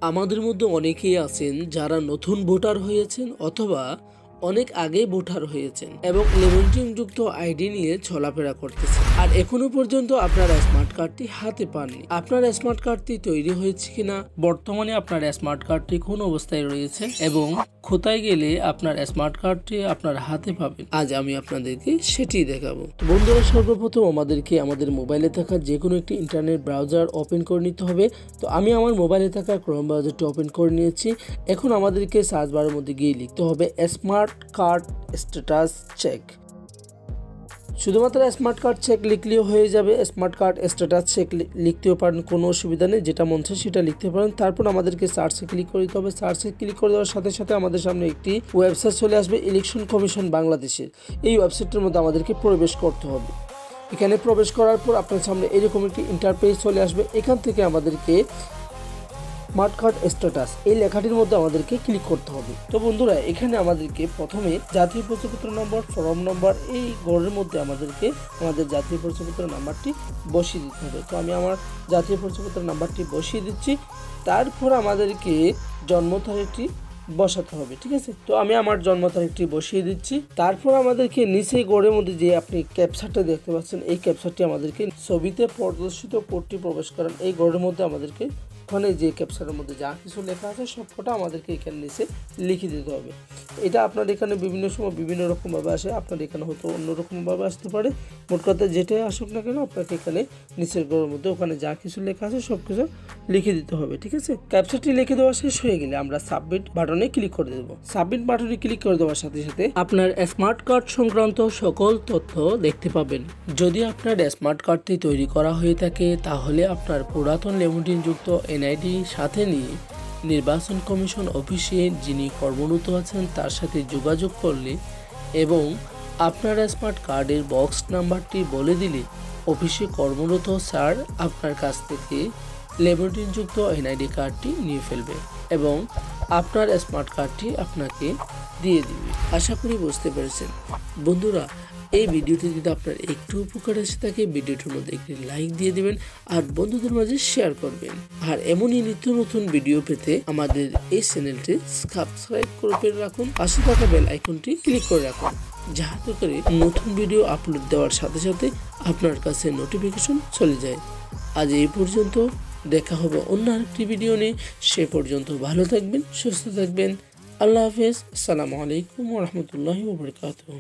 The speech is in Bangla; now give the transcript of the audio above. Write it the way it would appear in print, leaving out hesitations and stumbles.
আমাদের মধ্যে অনেকেই আছেন যারা নতুন ভোটার হয়েছেন অথবা অনেক আগে ভোটার হয়েছেন এবং 11 যুক্ত আইডি নিয়ে চলাফেরা করতেছেন আর এখনো পর্যন্ত আপনার স্মার্ট কার্ডটি হাতে পাননি। আপনার স্মার্ট কার্ডটি তৈরি হয়েছে কিনা, বর্তমানে আপনার স্মার্ট কার্ডটি কোন অবস্থায় রয়েছে এবং কোথায় গেলে আপনার স্মার্ট কার্ডটি আপনার হাতে পাবেন, আজ আমি আপনাদেরকে সেটি দেখাবো। তো বন্ধুরা, সর্বপ্রথম আমাদেরকে আমাদের মোবাইলে থাকা যে কোনো একটি ইন্টারনেট ব্রাউজার ওপেন করে নিতে হবে। তো আমি আমার মোবাইলে থাকা ক্রোম ব্রাউজারটি ওপেন করে নিয়েছি। এখন আমাদেরকে সার্চ বারের মধ্যে গিয়ে লিখতে হবে স্মার্ট কার্ড স্ট্যাটাস চেক। শুধুমাত্র স্মার্ট কার্ড চেক লিখলেও হয়ে যাবে। স্মার্ট কার্ড স্ট্যাটাস চেক লিখতেও পারেন, কোনো অসুবিধা নেই, যেটা মন চায় সেটা লিখতে পারেন। তারপর আমাদেরকে সার্চে ক্লিক করে দিতে হবে। সার্চে ক্লিক করে দেওয়ার সাথে সাথে আমাদের সামনে একটি ওয়েবসাইট চলে আসবে, ইলেকশন কমিশন বাংলাদেশের। এই ওয়েবসাইটের মধ্যে আমাদেরকে প্রবেশ করতে হবে। এখানে প্রবেশ করার পর আপনার সামনে এরকম একটি ইন্টারপেজ চলে আসবে। এখান থেকে আমাদেরকে স্মার্ট কার্ড স্ট্যাটাস এই লেখাটির মধ্যে আমাদেরকে ক্লিক করতে হবে। তো বন্ধুরা, এখানে আমাদেরকে প্রথমে জাতীয় পরিচয়পত্র নম্বর, ফর্ম নম্বর, এই ঘরের মধ্যে আমাদেরকে আমাদের জাতীয় পরিচয়পত্র নাম্বারটি বসিয়ে দিতে হবে। তো আমি আমার জাতীয় পরিচয়পত্র নাম্বারটি বসিয়ে দিচ্ছি। তারপর আমাদেরকে জন্ম তারিখটি বসাতে হবে, ঠিক আছে। তো আমি আমার জন্ম তারিখটি বসিয়ে দিচ্ছি। তারপর আমাদেরকে নিচে ঘরের মধ্যে যে আপনি ক্যাপচারটা দেখতে পাচ্ছেন, এই ক্যাপচারটি আমাদেরকে ছবিতে প্রদর্শিত কোডটি প্রবেশ করেন এই ঘরের মধ্যে আমাদেরকে ওখানে যে ক্যাপচারের মধ্যে যা কিছু লেখা আছে সবকটা আমাদেরকে এখানে নিচে লিখে দিতে হবে। এটা আপনার এখানে বিভিন্ন সময় বিভিন্ন রকমভাবে আসে, আপনার এখানে হয়তো অন্যরকমভাবে আসতে পারে। মোট কথা যেটাই আসুক না কেন, আপনাকে এখানে নিচের ঘরের মধ্যে ওখানে যা কিছু লেখা আছে সব কিছু লিখে দিতে হবে, ঠিক আছে। ক্যাপচারটি লিখে দেওয়া শেষ হয়ে গেলে আমরা সাবমিট বাটনে ক্লিক করে দেবো। সাবমিট বাটনে ক্লিক করে দেওয়ার সাথে সাথে আপনার স্মার্ট কার্ড সংক্রান্ত সকল তথ্য দেখতে পাবেন। যদি আপনার স্মার্ট কার্ডটি তৈরি করা হয়ে থাকে তাহলে আপনার পুরাতন 11 যুক্ত এনআইডি সাথে নিয়ে নির্বাচন কমিশন অফিসে যিনি কর্মরত আছেন তার সাথে যোগাযোগ করলে এবং আপনার স্মার্ট কার্ডের বক্স নাম্বারটি বলে দিলে অফিসে কর্মরত স্যার আপনার কাছ থেকে 11 যুক্ত এনআইডি কার্ডটি নিয়ে ফেলবে এবং আপনার স্মার্ট কার্ডটি আপনাকে দিয়ে দিবে। আশা করি বুঝতে পেরেছেন। বন্ধুরা, এই ভিডিওটি যদি আপনার একটু উপকার এসে থাকে ভিডিওটির মধ্যে একটি লাইক দিয়ে দিবেন আর বন্ধুদের মাঝে শেয়ার করবেন। আর এমনই নিত্য নতুন ভিডিও পেতে আমাদের এই চ্যানেলটি সাবস্ক্রাইব করে রাখুন, পাশে থাকা বেল আইকনটি ক্লিক করে রাখুন, যাতে করে নতুন ভিডিও আপলোড দেওয়ার সাথে সাথে আপনার কাছে নোটিফিকেশন চলে যায়। আজ এই পর্যন্ত, দেখা হবে অন্য আরেকটি ভিডিও নিয়ে। সে পর্যন্ত ভালো থাকবেন, সুস্থ থাকবেন। আল্লাহ হাফেজ। আসসালামু আলাইকুম ওয়া রাহমাতুল্লাহি ওয়া বারাকাতুহু।